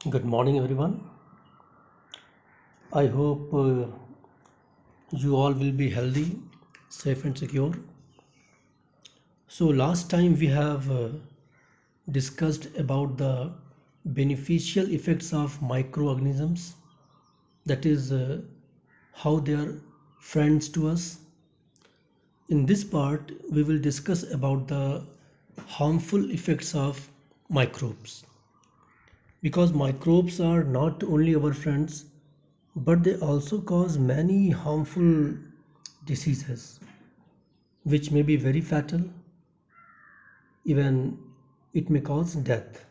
Good morning, everyone. I hope you all will be healthy, safe, and secure. So, last time we have discussed about the beneficial effects of microorganisms, that is, how they are friends to us. In this part, we will discuss about the harmful effects of microbes because microbes are not only our friends but they also cause many harmful diseases which may be very fatal, even it may cause death.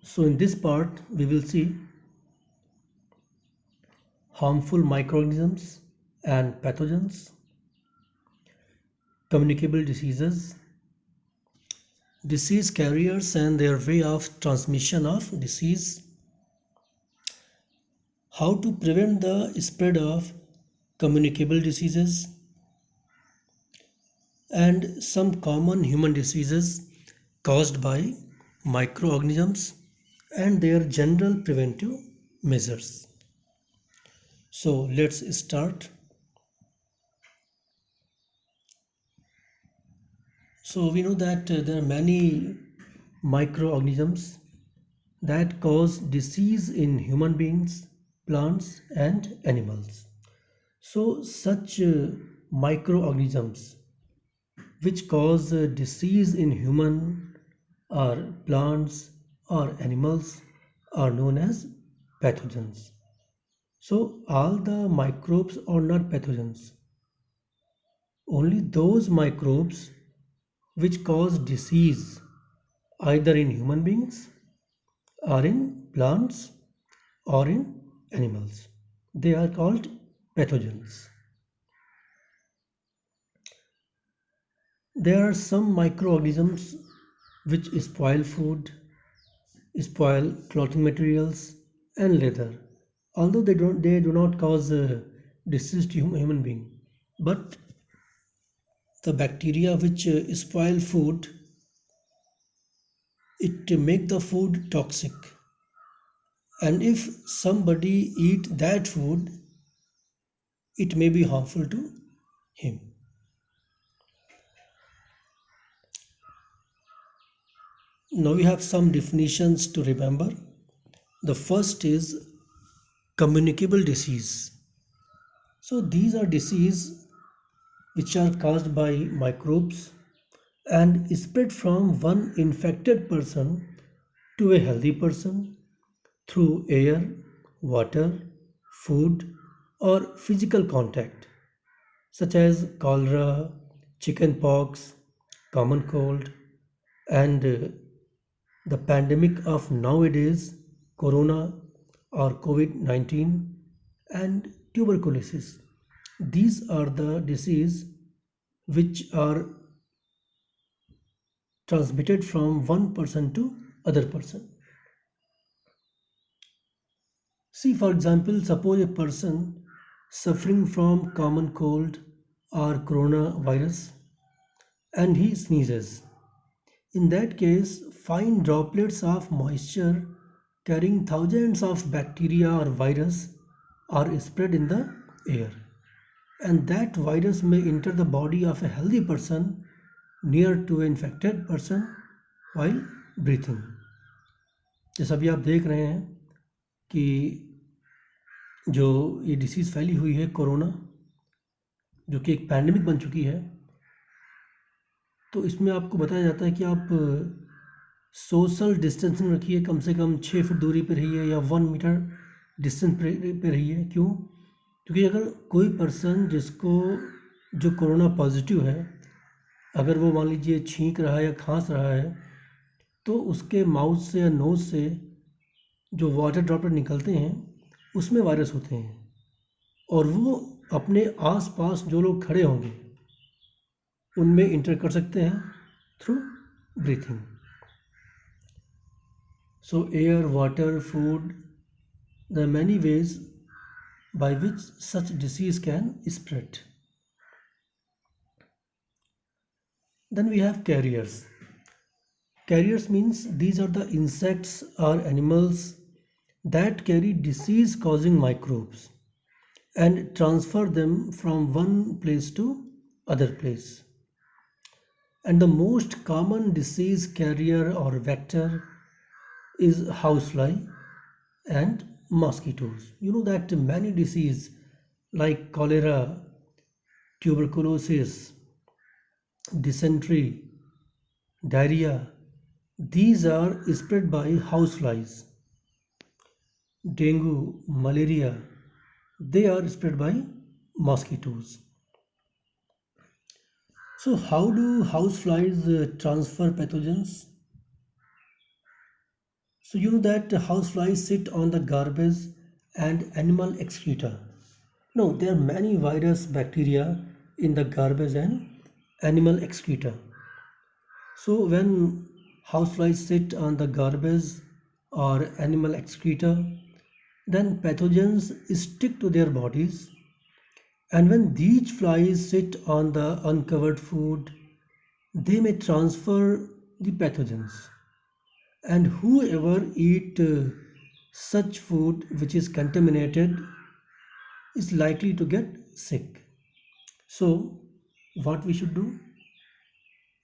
So in this part we will see harmful microorganisms and pathogens, communicable diseases, disease carriers and their way of transmission of disease, how to prevent the spread of communicable diseases, and some common human diseases caused by microorganisms and their general preventive measures. So let's start. So we know that there are many microorganisms that cause disease in human beings, plants, and animals. So such microorganisms which cause disease in human or plants or animals are known as pathogens. So all the microbes are not pathogens. Only those microbes which cause disease either in human beings or in plants or in animals. They are called pathogens. There are some microorganisms which spoil food, spoil clothing materials and leather. Although they do not cause disease to human being, but the bacteria which spoil food, it make the food toxic, and if somebody eat that food, it may be harmful to him. Now we have some definitions to remember. The first is communicable disease. So these are disease which are caused by microbes and spread from one infected person to a healthy person through air, water, food, or physical contact, such as cholera, chickenpox, common cold, and the pandemic of nowadays, corona or COVID 19, and tuberculosis. These are the disease which are transmitted from one person to other person. See, for example, suppose a person suffering from common cold or coronavirus and he sneezes. In that case, fine droplets of moisture carrying thousands of bacteria or virus are spread in the air, and that virus may enter the body of a healthy person near to an infected person while breathing. जैसा अभी आप देख रहे हैं कि जो ये disease फैली हुई है कोरोना, जो कि एक पैंडमिक बन चुकी है, तो इसमें आपको बताया जाता है कि आप सोशल डिस्टेंसिंग रखिए, कम से कम 6 फुट दूरी पर रहिए या 1 मीटर डिस्टेंस पे रहिए। क्यों? क्योंकि अगर कोई पर्सन जिसको जो कोरोना पॉजिटिव है, अगर वो मान लीजिए छींक रहा है या खांस रहा है, तो उसके माउथ से या नोज़ से जो वाटर ड्रॉपलेट निकलते हैं उसमें वायरस होते हैं, और वो अपने आसपास जो लोग खड़े होंगे उनमें इंटर कर सकते हैं through breathing. So air, water, food, there are many ways by which such disease can spread. Then we have carriers. Carriers means these are the insects or animals that carry disease causing microbes and transfer them from one place to other place. And the most common disease carrier or vector is housefly and mosquitoes. You know that many diseases like cholera, tuberculosis, dysentery, diarrhea, these are spread by houseflies. Dengue, malaria, they are spread by mosquitoes. So, how do houseflies transfer pathogens? So, you know that houseflies sit on the garbage and animal excreta. No, there are many virus bacteria in the garbage and animal excreta. So, when houseflies sit on the garbage or animal excreta, then pathogens stick to their bodies, and when these flies sit on the uncovered food, they may transfer the pathogens. And whoever eat such food which is contaminated is likely to get sick. So, what we should do?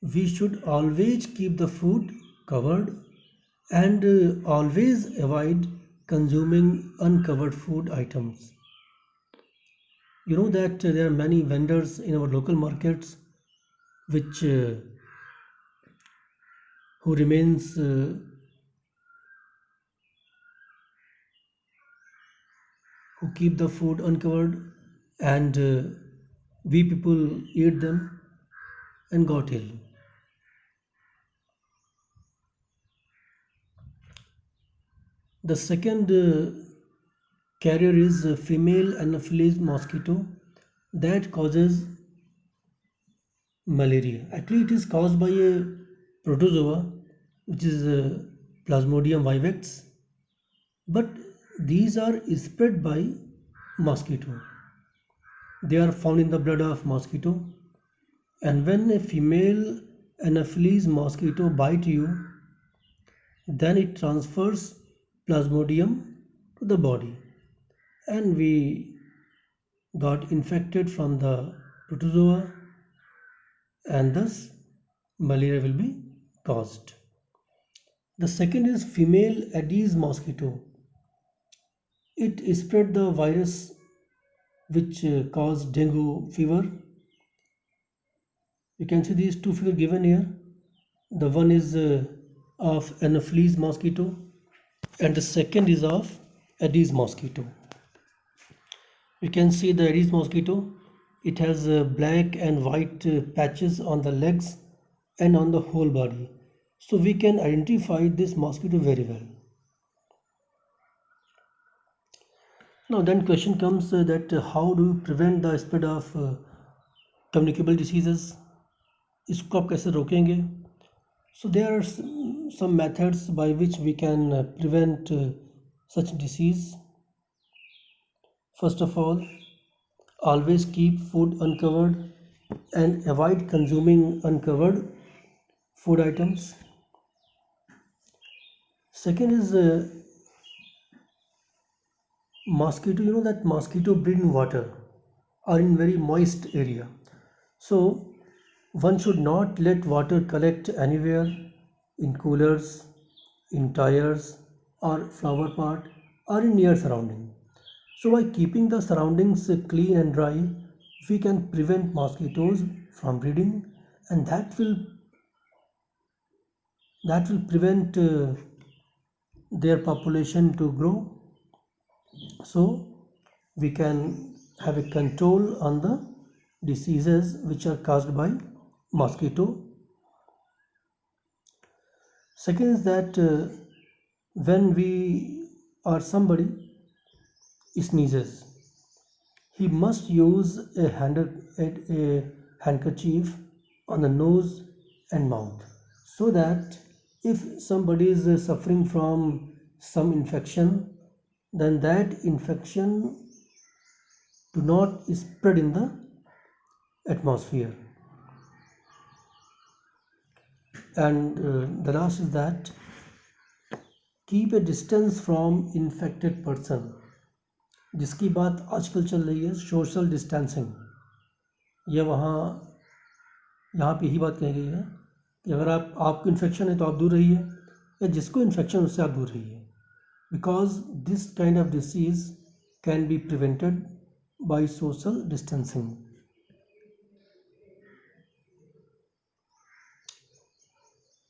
We should always keep the food covered and always avoid consuming uncovered food items. You know that there are many vendors in our local markets which who remains who keep the food uncovered, and we people eat them and got ill. The second carrier is a female Anopheles mosquito that causes malaria. Actually, it is caused by a protozoa, which is Plasmodium vivax, but these are spread by mosquito. They are found in the blood of mosquito, and when a female Anopheles mosquito bite you, then it transfers Plasmodium to the body, and we got infected from the protozoa, and thus malaria will be caused. The second is female Aedes mosquito. It spread the virus which caused dengue fever. You can see these two figures given here. The one is of Anopheles mosquito, and the second is of Aedes mosquito. You can see the Aedes mosquito. It has black and white patches on the legs and on the whole body. So we can identify this mosquito very well. Now then question comes that how do you prevent the spread of communicable diseases? इसको आप कैसे रोकेंगे? So there are some methods by which we can prevent such disease. First of all, always keep food uncovered and avoid consuming uncovered food items. Second is mosquito. You know that mosquito breed in water or in very moist area. So one should not let water collect anywhere in coolers, in tires, or flower pot, or in near surrounding. So by keeping the surroundings clean and dry, we can prevent mosquitoes from breeding, and that will prevent their population to grow. So we can have a control on the diseases which are caused by mosquito. Second is that when we or somebody sneezes, he must use a handkerchief on the nose and mouth, so that if somebody is suffering from some infection, then that infection do not spread in the atmosphere. And the last is that keep a distance from infected person, जिसकी बात आजकल चल रही है social distancing. ये वहाँ यहाँ पे ही बात कही गई है कि अगर आपको इन्फेक्शन है तो आप दूर रहिए, या जिसको इन्फेक्शन उससे आप दूर रहिए, because this kind of disease can be prevented by social distancing.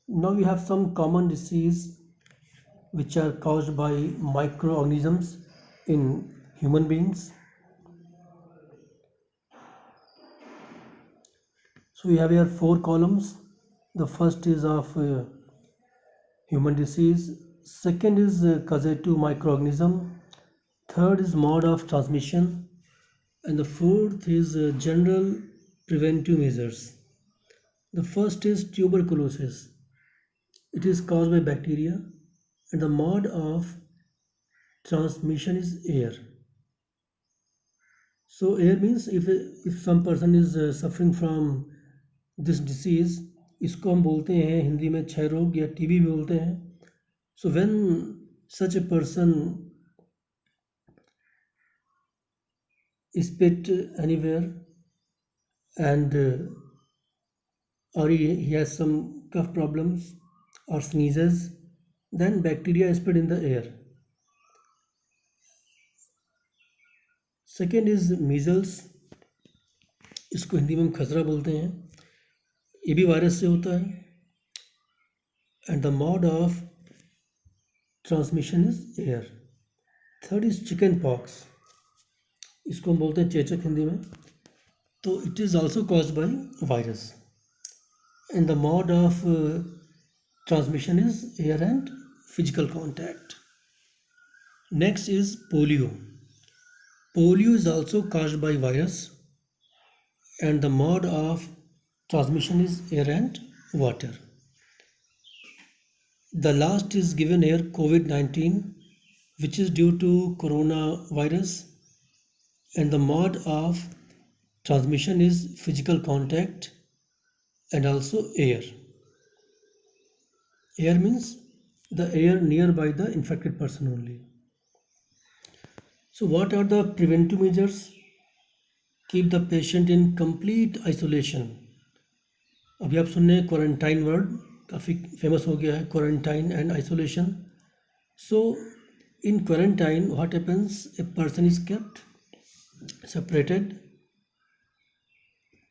Now we have some common disease which are caused by microorganisms in human beings. So we have here four columns. The first is of human disease, second is causative microorganism, third is mode of transmission, and the fourth is general preventive measures. The first is tuberculosis. It is caused by bacteria, and the mode of transmission is air. So air means if some person is suffering from this disease, इसको हम बोलते हैं हिंदी में क्षय रोग या TB भी बोलते हैं. So when such a person spit anywhere and or he has some cough problems or sneezes, then bacteria is spread in the air. Second is measles. इसको हिंदी में हम खसरा बोलते हैं, ये भी वायरस से होता है. And the mode of transmission is air. Third is chicken pox. इसको हम बोलते हैं चेचक हिंदी में. तो it is also caused by virus. And the mode of transmission is air and physical contact. Next is polio. Polio is also caused by virus, and the mode of transmission is air and water. The last is given here COVID-19, which is due to coronavirus, and the mode of transmission is physical contact and also air. Air means the air nearby the infected person only. So what are the preventive measures? Keep the patient in complete isolation. अभी आप सुन रहे हैं quarantine word काफ़ी famous हो गया है, quarantine and isolation. So in quarantine what happens, a person is kept separated.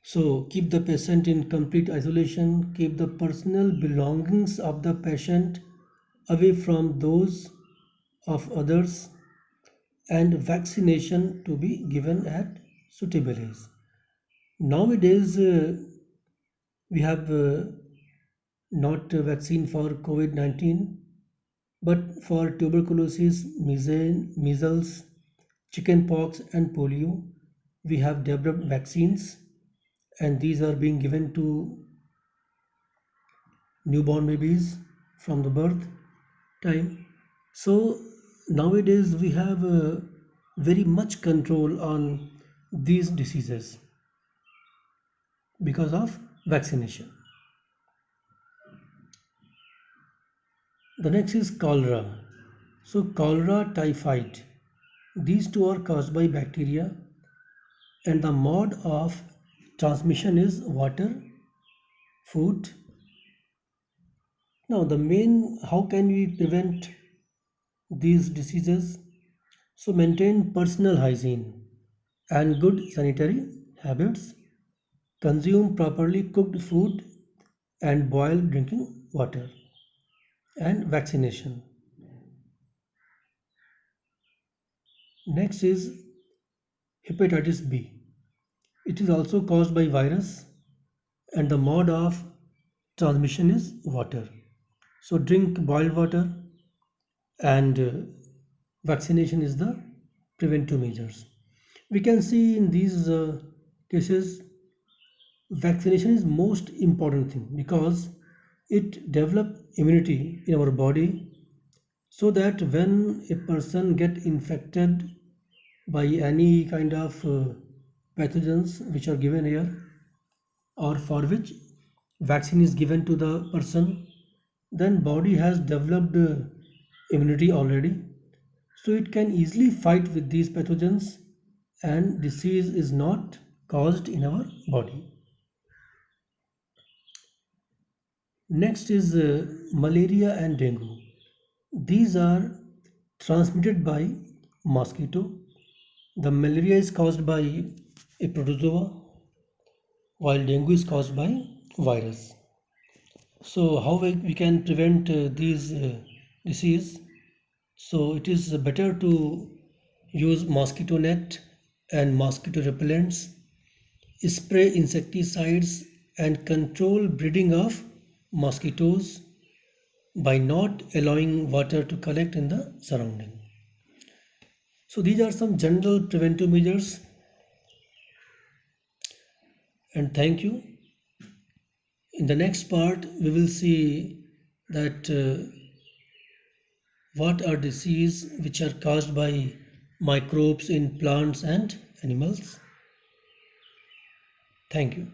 So keep the patient in complete isolation, keep the personal belongings of the patient away from those of others, and vaccination to be given at suitable age. Nowadays we have not a vaccine for COVID-19, but for tuberculosis, measles, chickenpox and polio we have developed vaccines, and these are being given to newborn babies from the birth time. So nowadays we have very much control on these diseases because of vaccination. The next is cholera. So cholera, typhoid, these two are caused by bacteria, and the mode of transmission is water, food. Now the main, how can we prevent these diseases? So maintain personal hygiene and good sanitary habits, consume properly cooked food and boiled drinking water, and vaccination. Next is hepatitis B. It is also caused by virus, and the mode of transmission is water. So drink boiled water, and vaccination is the preventive measures. We can see in these cases vaccination is most important thing, because it develop immunity in our body, so that when a person get infected by any kind of pathogens which are given here, or for which vaccine is given to the person, then body has developed immunity already, so it can easily fight with these pathogens and disease is not caused in our body. Next is malaria and dengue. These are transmitted by mosquito. The malaria is caused by a protozoa, while dengue is caused by virus. So how we can prevent these disease? So it is better to use mosquito net and mosquito repellents, spray insecticides and control breeding of mosquitoes by not allowing water to collect in the surrounding. So these are some general preventive measures, and thank you. In the next part, we will see that what are diseases which are caused by microbes in plants and animals. Thank you.